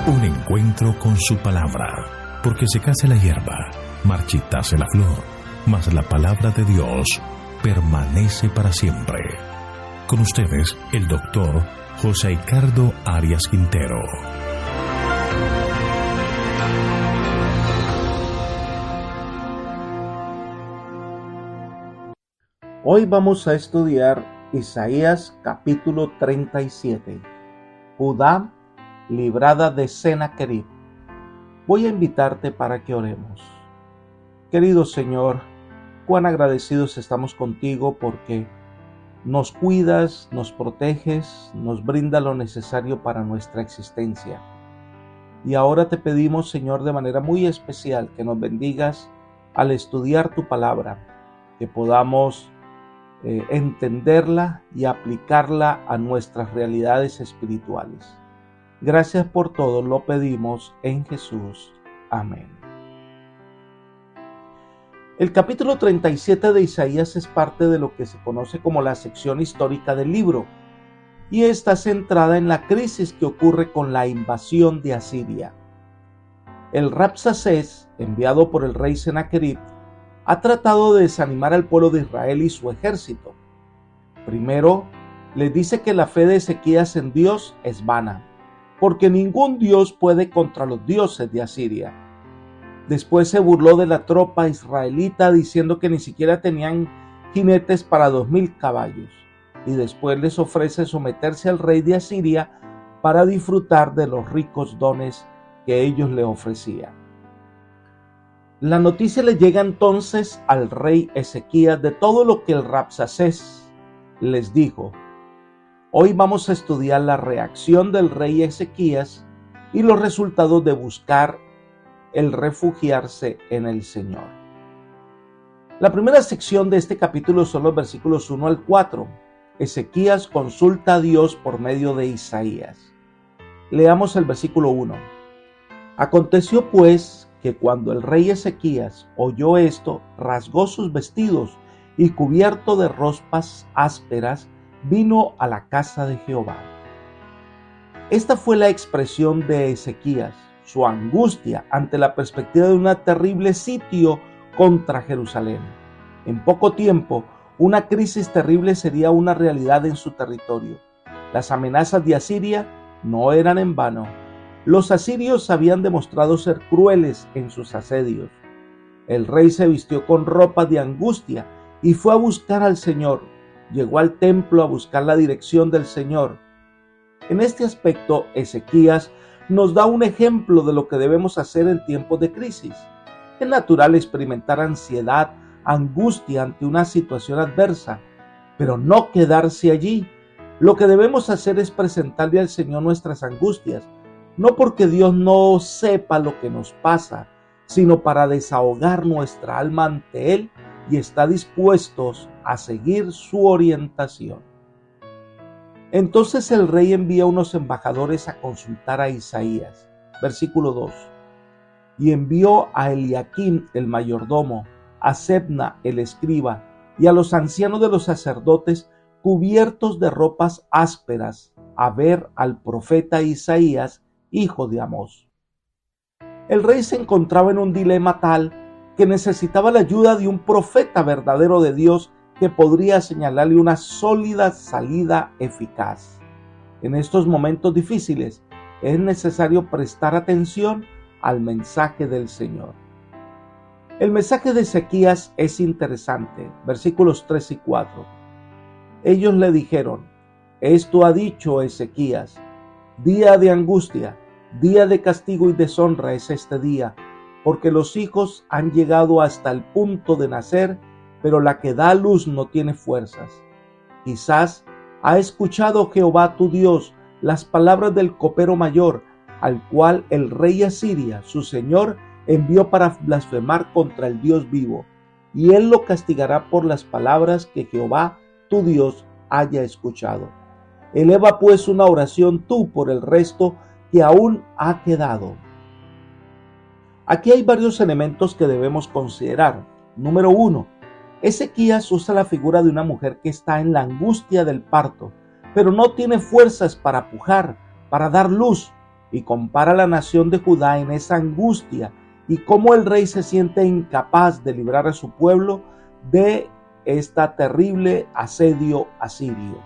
Un encuentro con su palabra, porque secase la hierba, marchitase la flor, mas la palabra de Dios permanece para siempre. Con ustedes, el doctor José Ricardo Arias Quintero. Hoy vamos a estudiar Isaías capítulo 37. Judá librada de Sennacherib. Voy a invitarte para que oremos. Querido Señor, cuán agradecidos estamos contigo porque nos cuidas, nos proteges, nos brinda lo necesario para nuestra existencia. Y ahora te pedimos, Señor, de manera muy especial que nos bendigas al estudiar tu palabra, que podamos entenderla y aplicarla a nuestras realidades espirituales. Gracias por todo, lo pedimos en Jesús. Amén. El capítulo 37 de Isaías es parte de lo que se conoce como la sección histórica del libro, y está centrada en la crisis que ocurre con la invasión de Asiria. El Rabsacés, enviado por el rey Sennacherib, ha tratado de desanimar al pueblo de Israel y su ejército. Primero, les dice que la fe de Ezequías en Dios es vana, porque ningún Dios puede contra los dioses de Asiria. Después se burló de la tropa israelita diciendo que ni siquiera tenían jinetes para 2,000 caballos. Y después les ofrece someterse al rey de Asiria para disfrutar de los ricos dones que ellos le ofrecían. La noticia le llega entonces al rey Ezequías de todo lo que el Rabsacés les dijo. Hoy vamos a estudiar la reacción del rey Ezequías y los resultados de buscar el refugiarse en el Señor. La primera sección de este capítulo son los versículos 1 al 4. Ezequías consulta a Dios por medio de Isaías. Leamos el versículo 1. Aconteció pues que cuando el rey Ezequías oyó esto, rasgó sus vestidos y cubierto de ropas ásperas, vino a la casa de Jehová. Esta fue la expresión de Ezequías, su angustia ante la perspectiva de un terrible sitio contra Jerusalén. En poco tiempo, una crisis terrible sería una realidad en su territorio. Las amenazas de Asiria no eran en vano. Los asirios habían demostrado ser crueles en sus asedios. El rey se vistió con ropas de angustia y fue a buscar al Señor. Llegó al templo a buscar la dirección del Señor. En este aspecto, Ezequías nos da un ejemplo de lo que debemos hacer en tiempos de crisis. Es natural experimentar ansiedad, angustia ante una situación adversa, pero no quedarse allí. Lo que debemos hacer es presentarle al Señor nuestras angustias, no porque Dios no sepa lo que nos pasa, sino para desahogar nuestra alma ante Él y está dispuestos a seguir su orientación. Entonces el rey envía unos embajadores a consultar a Isaías. Versículo 2. Y envió a Eliaquim el mayordomo, a Sebna el escriba, y a los ancianos de los sacerdotes cubiertos de ropas ásperas, a ver al profeta Isaías, hijo de Amós. El rey se encontraba en un dilema tal que necesitaba la ayuda de un profeta verdadero de Dios que podría señalarle una sólida salida eficaz. En estos momentos difíciles es necesario prestar atención al mensaje del Señor. El mensaje de Ezequías es interesante, versículos 3 y 4. Ellos le dijeron: esto ha dicho Ezequías, día de angustia, día de castigo y deshonra es este día, porque los hijos han llegado hasta el punto de nacer, pero la que da a luz no tiene fuerzas. Quizás ha escuchado Jehová tu Dios las palabras del copero mayor, al cual el rey Asiria, su señor, envió para blasfemar contra el Dios vivo, y él lo castigará por las palabras que Jehová tu Dios haya escuchado. Eleva pues una oración tú por el resto que aún ha quedado. Aquí hay varios elementos que debemos considerar. Número 1. Ezequías usa la figura de una mujer que está en la angustia del parto, pero no tiene fuerzas para pujar, para dar luz. y compara a la nación de Judá en esa angustia y cómo el rey se siente incapaz de librar a su pueblo de este terrible asedio asirio.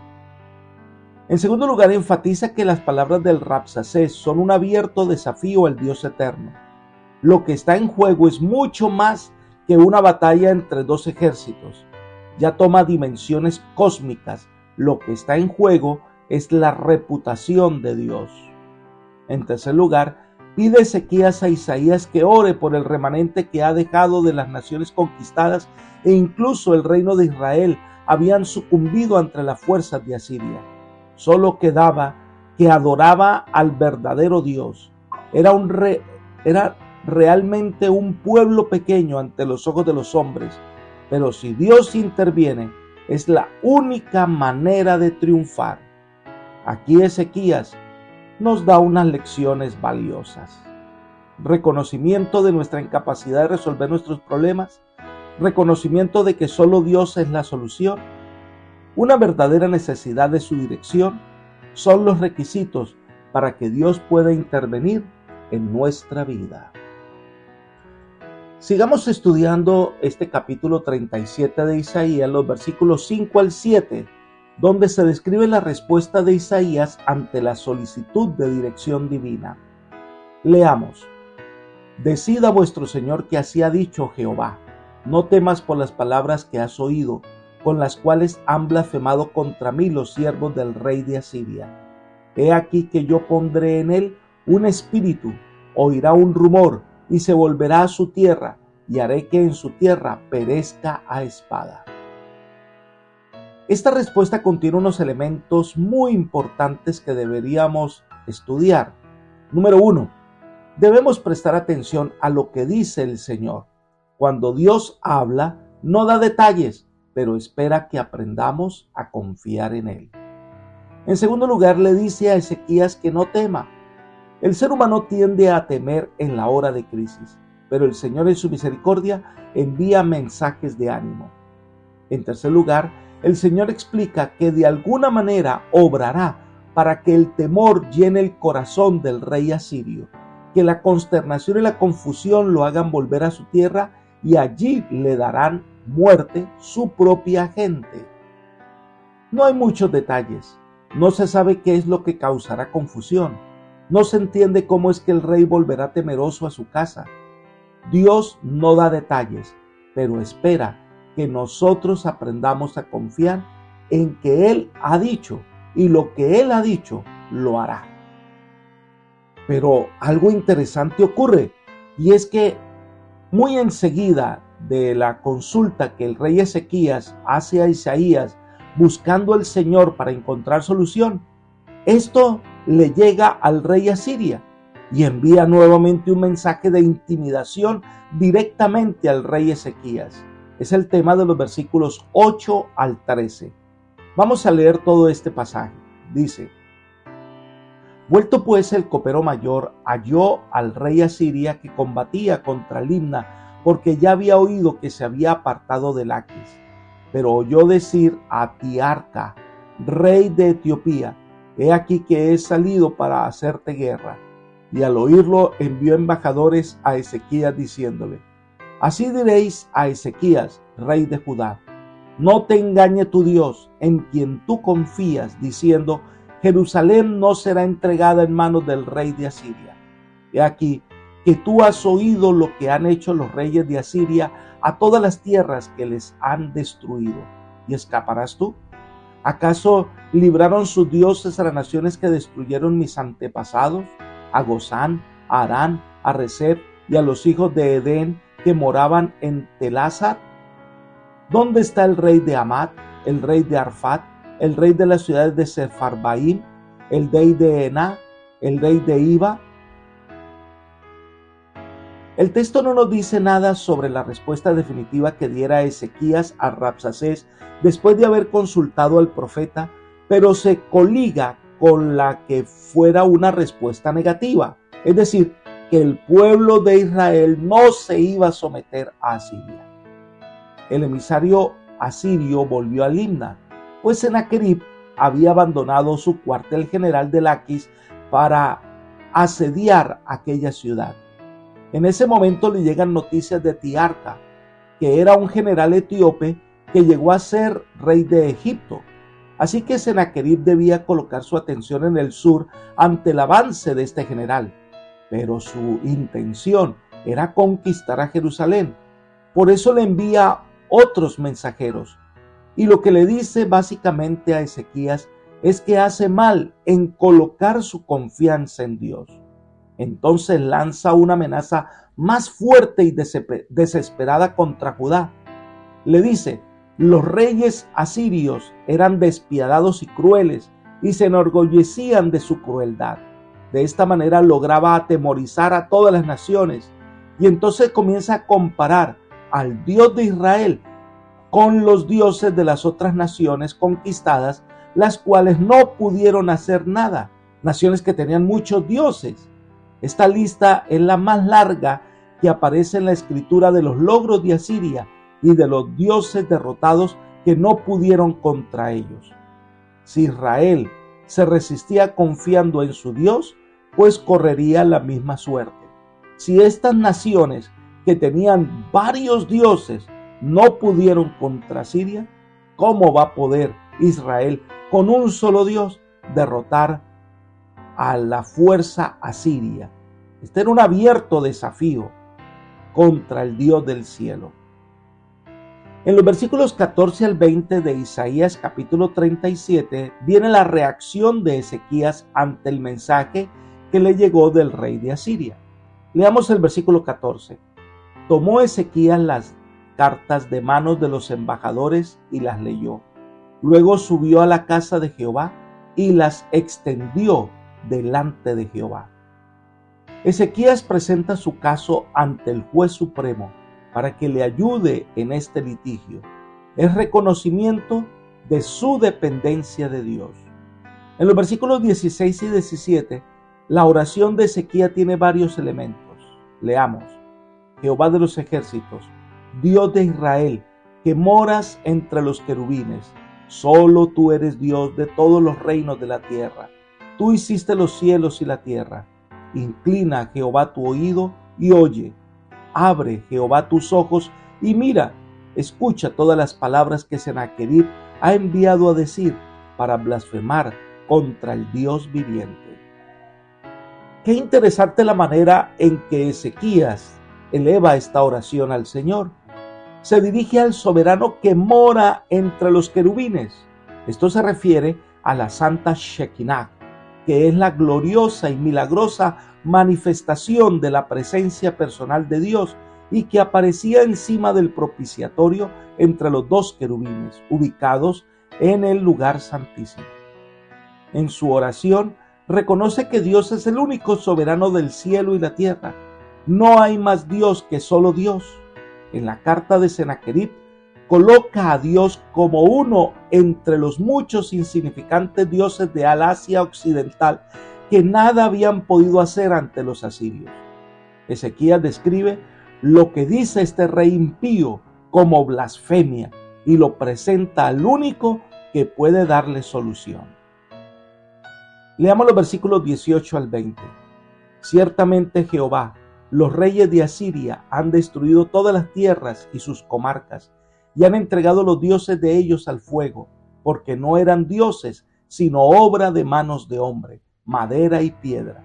En segundo lugar, enfatiza que las palabras del Rabsacés son un abierto desafío al Dios eterno. Lo que está en juego es mucho más que una batalla entre dos ejércitos. Ya toma dimensiones cósmicas. Lo que está en juego es la reputación de Dios. En tercer lugar, pide Ezequías a Isaías que ore por el remanente que ha dejado de las naciones conquistadas e incluso el reino de Israel habían sucumbido ante las fuerzas de Asiria. Solo quedaba que adoraba al verdadero Dios. Era realmente un pueblo pequeño ante los ojos de los hombres, pero si Dios interviene, es la única manera de triunfar. Aquí Ezequías nos da unas lecciones valiosas. Reconocimiento de nuestra incapacidad de resolver nuestros problemas, reconocimiento de que solo Dios es la solución, una verdadera necesidad de su dirección, son los requisitos para que Dios pueda intervenir en nuestra vida. Sigamos estudiando este capítulo 37 de Isaías, los versículos 5 al 7, donde se describe la respuesta de Isaías ante la solicitud de dirección divina. Leamos. Decid a vuestro Señor que así ha dicho Jehová, no temas por las palabras que has oído, con las cuales han blasfemado contra mí los siervos del rey de Asiria. He aquí que yo pondré en él un espíritu, oirá un rumor, y se volverá a su tierra, y haré que en su tierra perezca a espada. Esta respuesta contiene unos elementos muy importantes que deberíamos estudiar. Número 1. Debemos prestar atención a lo que dice el Señor. Cuando Dios habla, no da detalles, pero espera que aprendamos a confiar en Él. En segundo lugar, le dice a Ezequías que no tema. El ser humano tiende a temer en la hora de crisis, pero el Señor en su misericordia envía mensajes de ánimo. En tercer lugar, el Señor explica que de alguna manera obrará para que el temor llene el corazón del rey asirio, que la consternación y la confusión lo hagan volver a su tierra y allí le darán muerte su propia gente. No hay muchos detalles, no se sabe qué es lo que causará confusión, no se entiende cómo es que el rey volverá temeroso a su casa. Dios no da detalles, pero espera que nosotros aprendamos a confiar en que Él ha dicho y lo que Él ha dicho lo hará. Pero algo interesante ocurre y es que muy enseguida de la consulta que el rey Ezequías hace a Isaías buscando al Señor para encontrar solución, esto le llega al rey Asiria y envía nuevamente un mensaje de intimidación directamente al rey Ezequías. Es el tema de los versículos 8 al 13. Vamos a leer todo este pasaje. Dice: Vuelto pues el copero mayor, halló al rey Asiria que combatía contra Libna, porque ya había oído que se había apartado de Laquis. Pero oyó decir a Tiarca, rey de Etiopía: He aquí que he salido para hacerte guerra. Y al oírlo envió embajadores a Ezequías diciéndole: Así diréis a Ezequías, rey de Judá: No te engañe tu Dios, en quien tú confías, diciendo: Jerusalén no será entregada en manos del rey de Asiria. He aquí que tú has oído lo que han hecho los reyes de Asiria a todas las tierras que les han destruido. ¿Y escaparás tú? ¿Acaso libraron sus dioses a las naciones que destruyeron mis antepasados? A Gozán, a Harán, a Rezef y a los hijos de Edén que moraban en Telásar. ¿Dónde está el rey de Hamat, el rey de Arfat, el rey de las ciudades de Sefarbaim, el rey de Ená, el rey de Iba? El texto no nos dice nada sobre la respuesta definitiva que diera Ezequías a Rabsacés después de haber consultado al profeta, pero se coliga con la que fuera una respuesta negativa, es decir, que el pueblo de Israel no se iba a someter a Asiria. El emisario asirio volvió a Libna, pues Sennacherib había abandonado su cuartel general de Laquis para asediar aquella ciudad. En ese momento le llegan noticias de Tiarca, que era un general etíope que llegó a ser rey de Egipto. Así que Sennacherib debía colocar su atención en el sur ante el avance de este general, pero su intención era conquistar a Jerusalén. Por eso le envía otros mensajeros, y lo que le dice básicamente a Ezequías es que hace mal en colocar su confianza en Dios. Entonces lanza una amenaza más fuerte y desesperada contra Judá. Le dice: los reyes asirios eran despiadados y crueles y se enorgullecían de su crueldad. De esta manera lograba atemorizar a todas las naciones, y entonces comienza a comparar al Dios de Israel con los dioses de las otras naciones conquistadas, las cuales no pudieron hacer nada, naciones que tenían muchos dioses. Esta lista es la más larga que aparece en la escritura de los logros de Asiria y de los dioses derrotados que no pudieron contra ellos. Si Israel se resistía confiando en su Dios, pues correría la misma suerte. Si estas naciones que tenían varios dioses no pudieron contra Siria, ¿cómo va a poder Israel con un solo Dios derrotar a la fuerza asiria? Este era un abierto desafío contra el Dios del cielo. En los versículos 14 al 20 de Isaías capítulo 37 viene la reacción de Ezequías ante el mensaje que le llegó del rey de Asiria. Leamos el versículo 14. Tomó Ezequías las cartas de manos de los embajadores y las leyó. Luego subió a la casa de Jehová y las extendió delante de Jehová. Ezequías presenta su caso ante el juez supremo para que le ayude en este litigio. Es reconocimiento de su dependencia de Dios. En los versículos 16 y 17, la oración de Ezequías tiene varios elementos. Leamos: Jehová de los ejércitos, Dios de Israel, que moras entre los querubines, solo tú eres Dios de todos los reinos de la tierra. Tú hiciste los cielos y la tierra. Inclina, Jehová, tu oído y oye. Abre, Jehová, tus ojos y mira. Escucha todas las palabras que Sennacherib ha enviado a decir para blasfemar contra el Dios viviente. Qué interesante la manera en que Ezequías eleva esta oración al Señor. Se dirige al soberano que mora entre los querubines. Esto se refiere a la Santa Shekinah, que es la gloriosa y milagrosa manifestación de la presencia personal de Dios y que aparecía encima del propiciatorio entre los dos querubines, ubicados en el lugar santísimo. En su oración reconoce que Dios es el único soberano del cielo y la tierra. No hay más Dios que solo Dios. En la carta de Sennacherib coloca a Dios como uno entre los muchos insignificantes dioses de Asia Occidental que nada habían podido hacer ante los asirios. Ezequías describe lo que dice este rey impío como blasfemia y lo presenta al único que puede darle solución. Leamos los versículos 18 al 20. Ciertamente Jehová, los reyes de Asiria han destruido todas las tierras y sus comarcas, y han entregado los dioses de ellos al fuego, porque no eran dioses, sino obra de manos de hombre, madera y piedra.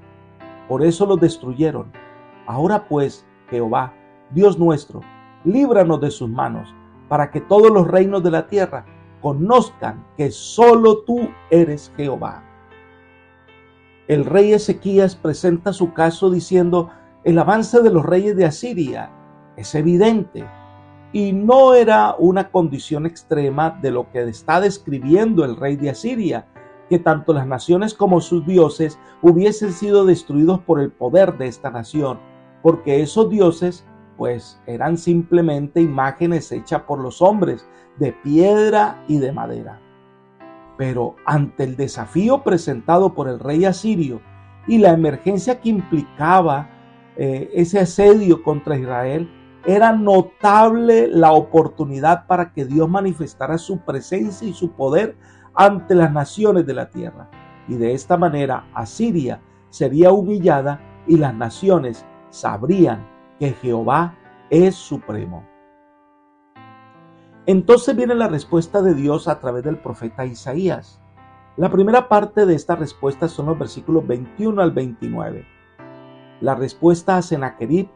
Por eso los destruyeron. Ahora pues, Jehová, Dios nuestro, líbranos de sus manos, para que todos los reinos de la tierra conozcan que solo tú eres Jehová. El rey Ezequías presenta su caso diciendo: el avance de los reyes de Asiria es evidente y no era una condición extrema de lo que está describiendo el rey de Asiria, que tanto las naciones como sus dioses hubiesen sido destruidos por el poder de esta nación, porque esos dioses pues eran simplemente imágenes hechas por los hombres de piedra y de madera. Pero ante el desafío presentado por el rey asirio y la emergencia que implicaba ese asedio contra Israel, era notable la oportunidad para que Dios manifestara su presencia y su poder ante las naciones de la tierra. Y de esta manera Asiria sería humillada y las naciones sabrían que Jehová es supremo. Entonces viene la respuesta de Dios a través del profeta Isaías. La primera parte de esta respuesta son los versículos 21 al 29. La respuesta a Sennacherib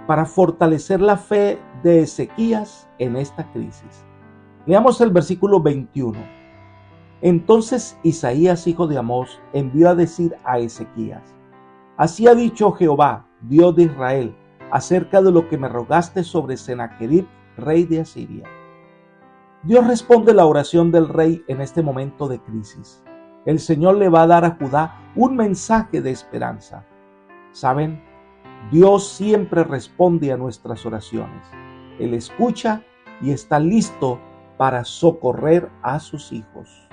para fortalecer la fe de Ezequías en esta crisis. Leamos el versículo 21. Entonces Isaías, hijo de Amós, envió a decir a Ezequías: Así ha dicho Jehová, Dios de Israel, acerca de lo que me rogaste sobre Sennacherib, rey de Asiria. Dios responde la oración del rey en este momento de crisis. El Señor le va a dar a Judá un mensaje de esperanza. ¿Saben? Dios siempre responde a nuestras oraciones. Él escucha y está listo para socorrer a sus hijos.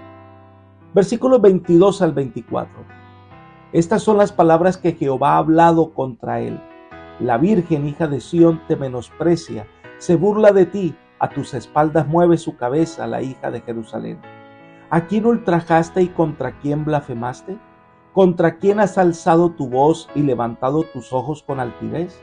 Versículos 22 al 24. Estas son las palabras que Jehová ha hablado contra él. La Virgen, hija de Sión, te menosprecia, se burla de ti, a tus espaldas mueve su cabeza la hija de Jerusalén. ¿A quién ultrajaste y contra quién blasfemaste? ¿Contra quién has alzado tu voz y levantado tus ojos con altivez?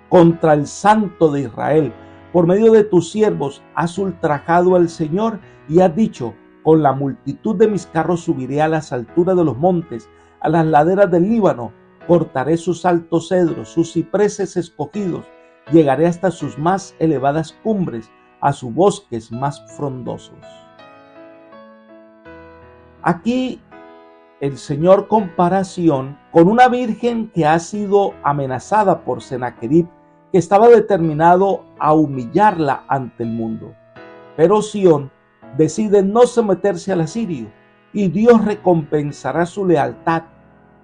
Contra el Santo de Israel, por medio de tus siervos, has ultrajado al Señor y has dicho: con la multitud de mis carros subiré a las alturas de los montes, a las laderas del Líbano, cortaré sus altos cedros, sus cipreses escogidos, llegaré hasta sus más elevadas cumbres, a sus bosques más frondosos. Aquí el Señor compara a Sión con una virgen que ha sido amenazada por Sennacherib, que estaba determinado a humillarla ante el mundo. Pero Sión decide no someterse al asirio y Dios recompensará su lealtad.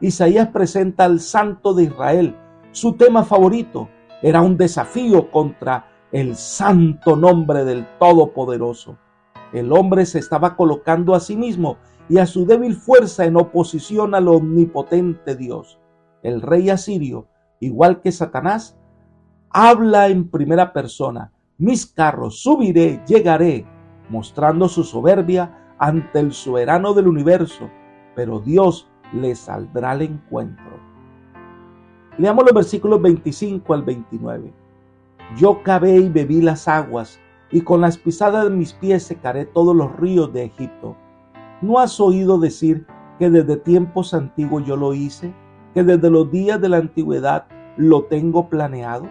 Isaías presenta al Santo de Israel. Su tema favorito era un desafío contra el santo nombre del Todopoderoso. El hombre se estaba colocando a sí mismo y a su débil fuerza en oposición al omnipotente Dios. El rey asirio, igual que Satanás, habla en primera persona: mis carros subiré, llegaré, mostrando su soberbia ante el soberano del universo, pero Dios le saldrá al encuentro. Leamos los versículos 25 al 29. Yo cavé y bebí las aguas, y con las pisadas de mis pies secaré todos los ríos de Egipto. ¿No has oído decir que desde tiempos antiguos yo lo hice, que desde los días de la antigüedad lo tengo planeado?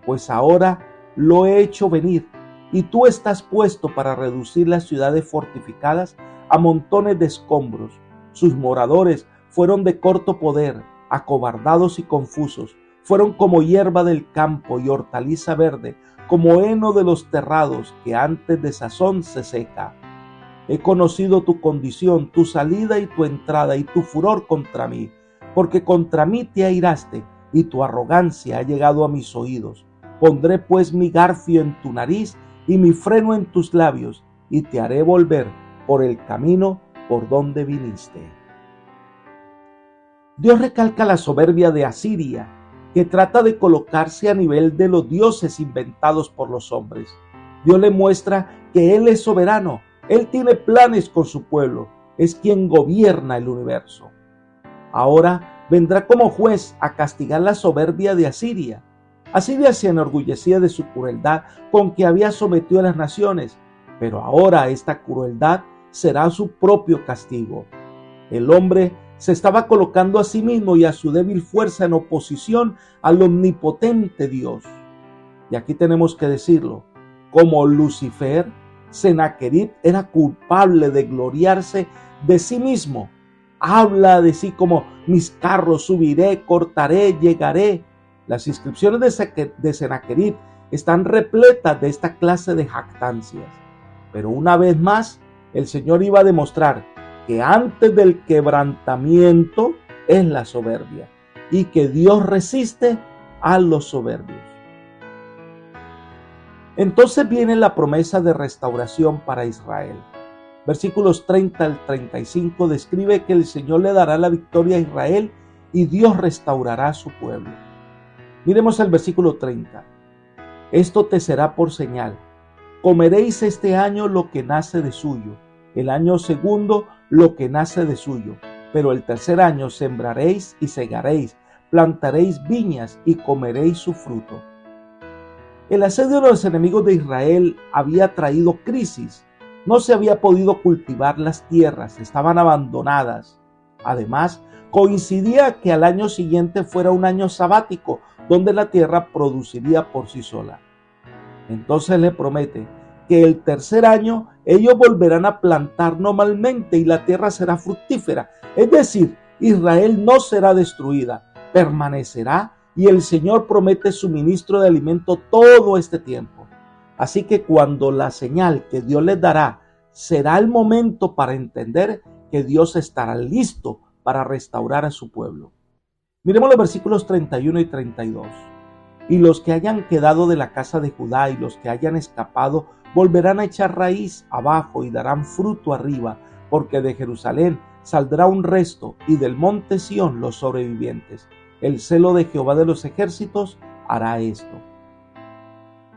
Pues ahora lo he hecho venir, y tú estás puesto para reducir las ciudades fortificadas a montones de escombros. Sus moradores fueron de corto poder, acobardados y confusos. Fueron como hierba del campo y hortaliza verde, como heno de los terrados que antes de sazón se seca. He conocido tu condición, tu salida y tu entrada y tu furor contra mí, porque contra mí te airaste y tu arrogancia ha llegado a mis oídos. Pondré pues mi garfio en tu nariz y mi freno en tus labios, y te haré volver por el camino por donde viniste. Dios recalca la soberbia de Asiria, que trata de colocarse a nivel de los dioses inventados por los hombres. Dios le muestra que Él es soberano, Él tiene planes con su pueblo, es quien gobierna el universo. Ahora vendrá como juez a castigar la soberbia de Asiria. Asiria se enorgullecía de su crueldad con que había sometido a las naciones, pero ahora esta crueldad será su propio castigo. El hombre se estaba colocando a sí mismo y a su débil fuerza en oposición al omnipotente Dios. Y aquí tenemos que decirlo, como Lucifer, Sennacherib era culpable de gloriarse de sí mismo. Habla de sí como: mis carros subiré, cortaré, llegaré. Las inscripciones de Sennacherib están repletas de esta clase de jactancias. Pero una vez más, el Señor iba a demostrar que antes del quebrantamiento es la soberbia y que Dios resiste a los soberbios. Entonces viene la promesa de restauración para Israel. Versículos 30 al 35 describe que el Señor le dará la victoria a Israel y Dios restaurará a su pueblo. Miremos el versículo 30. Esto te será por señal. Comeréis este año lo que nace de suyo, el año segundo lo que nace de suyo, Pero el tercer año sembraréis y segaréis, plantaréis viñas y comeréis su fruto. El asedio de los enemigos de Israel había traído crisis. No se había podido cultivar las tierras, estaban abandonadas. Además, coincidía que al año siguiente fuera un año sabático, donde la tierra produciría por sí sola. Entonces le promete que el tercer año ellos volverán a plantar normalmente y la tierra será fructífera. Es decir, Israel no será destruida, permanecerá, y el Señor promete suministro de alimento todo este tiempo. Así que cuando la señal que Dios les dará será el momento para entender que Dios estará listo para restaurar a su pueblo. Miremos los versículos 31 y 32. Y los que hayan quedado de la casa de Judá y los que hayan escapado volverán a echar raíz abajo y darán fruto arriba, porque de Jerusalén saldrá un resto y del monte Sión los sobrevivientes. El celo de Jehová de los ejércitos hará esto.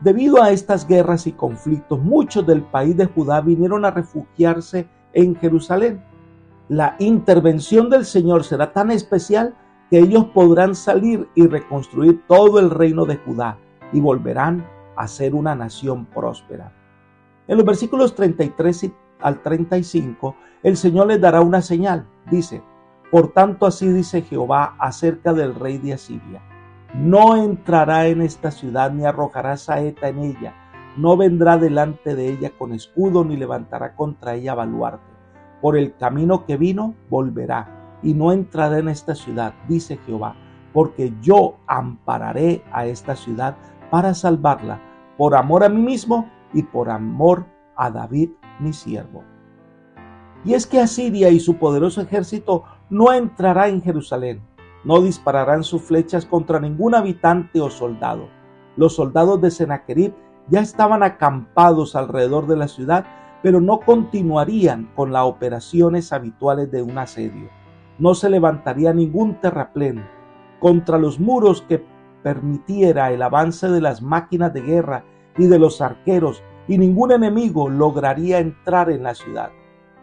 Debido a estas guerras y conflictos, muchos del país de Judá vinieron a refugiarse en Jerusalén. La intervención del Señor será tan especial que ellos podrán salir y reconstruir todo el reino de Judá y volverán a ser una nación próspera. En los versículos 33 al 35, el Señor les dará una señal. Dice: por tanto, así dice Jehová acerca del rey de Asiria: no entrará en esta ciudad ni arrojará saeta en ella, no vendrá delante de ella con escudo ni levantará contra ella baluarte. Por el camino que vino volverá y no entrará en esta ciudad, dice Jehová, porque yo ampararé a esta ciudad para salvarla, por amor a mí mismo y por amor a David mi siervo. Y es que Asiria y su poderoso ejército no entrará en Jerusalén, no dispararán sus flechas contra ningún habitante o soldado. Los soldados de Sennacherib ya estaban acampados alrededor de la ciudad, pero no continuarían con las operaciones habituales de un asedio. No se levantaría ningún terraplén contra los muros que permitiera el avance de las máquinas de guerra y de los arqueros, y ningún enemigo lograría entrar en la ciudad.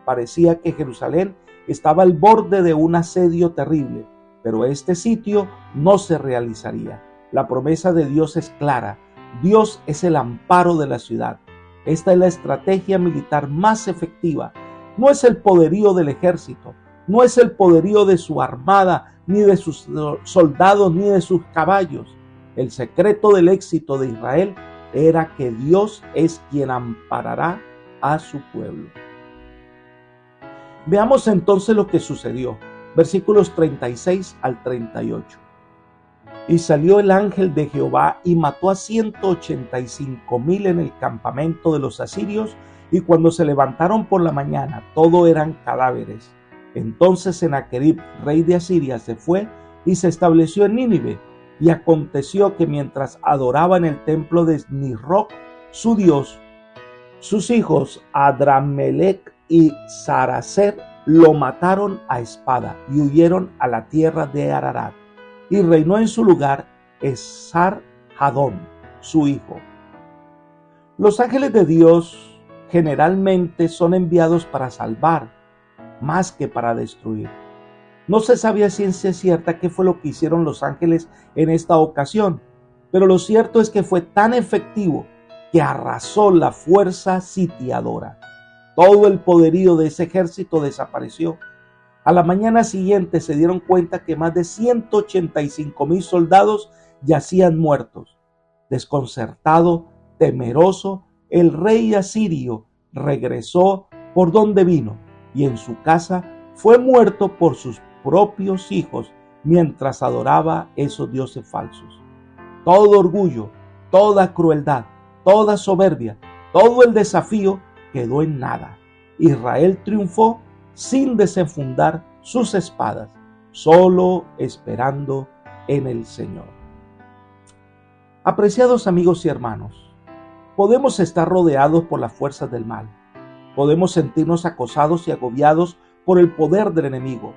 Parecía que Jerusalén estaba al borde de un asedio terrible, pero este sitio no se realizaría. La promesa de Dios es clara. Dios es el amparo de la ciudad. Esta es la estrategia militar más efectiva. No es el poderío del ejército, no es el poderío de su armada, ni de sus soldados, ni de sus caballos. El secreto del éxito de Israel era que Dios es quien amparará a su pueblo. Veamos entonces lo que sucedió. Versículos 36 al 38. Y salió el ángel de Jehová y mató a 185,000 en el campamento de los asirios, y cuando se levantaron por la mañana, todo eran cadáveres. Entonces Sennacherib, rey de Asiria, se fue y se estableció en Nínive. Y aconteció que mientras adoraba en el templo de Nisroch, su dios, sus hijos Adramelech y Saracer lo mataron a espada y huyeron a la tierra de Ararat. Y reinó en su lugar Esar-Hadón, su hijo. Los ángeles de Dios generalmente son enviados para salvar, más que para destruir. No se sabía a ciencia cierta qué fue lo que hicieron los ángeles en esta ocasión, pero lo cierto es que fue tan efectivo que arrasó la fuerza sitiadora. Todo el poderío de ese ejército desapareció. A la mañana siguiente se dieron cuenta que más de 185,000 soldados yacían muertos. Desconcertado, temeroso, el rey asirio regresó por donde vino y en su casa fue muerto por sus propios hijos mientras adoraba esos dioses falsos. Todo orgullo, toda crueldad, toda soberbia, todo el desafío quedó en nada. Israel triunfó sin desenfundar sus espadas, solo esperando en el Señor. Apreciados amigos y hermanos, podemos estar rodeados por las fuerzas del mal. Podemos sentirnos acosados y agobiados por el poder del enemigo,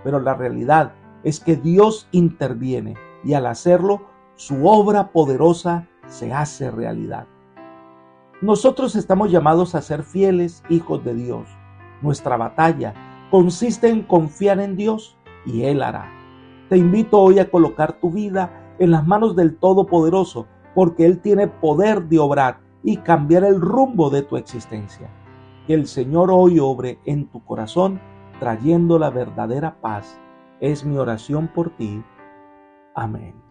pero la realidad es que Dios interviene y al hacerlo, su obra poderosa se hace realidad. Nosotros estamos llamados a ser fieles hijos de Dios. Nuestra batalla consiste en confiar en Dios y Él hará. Te invito hoy a colocar tu vida en las manos del Todopoderoso, porque Él tiene poder de obrar y cambiar el rumbo de tu existencia. Que el Señor hoy obre en tu corazón, trayendo la verdadera paz. Es mi oración por ti. Amén.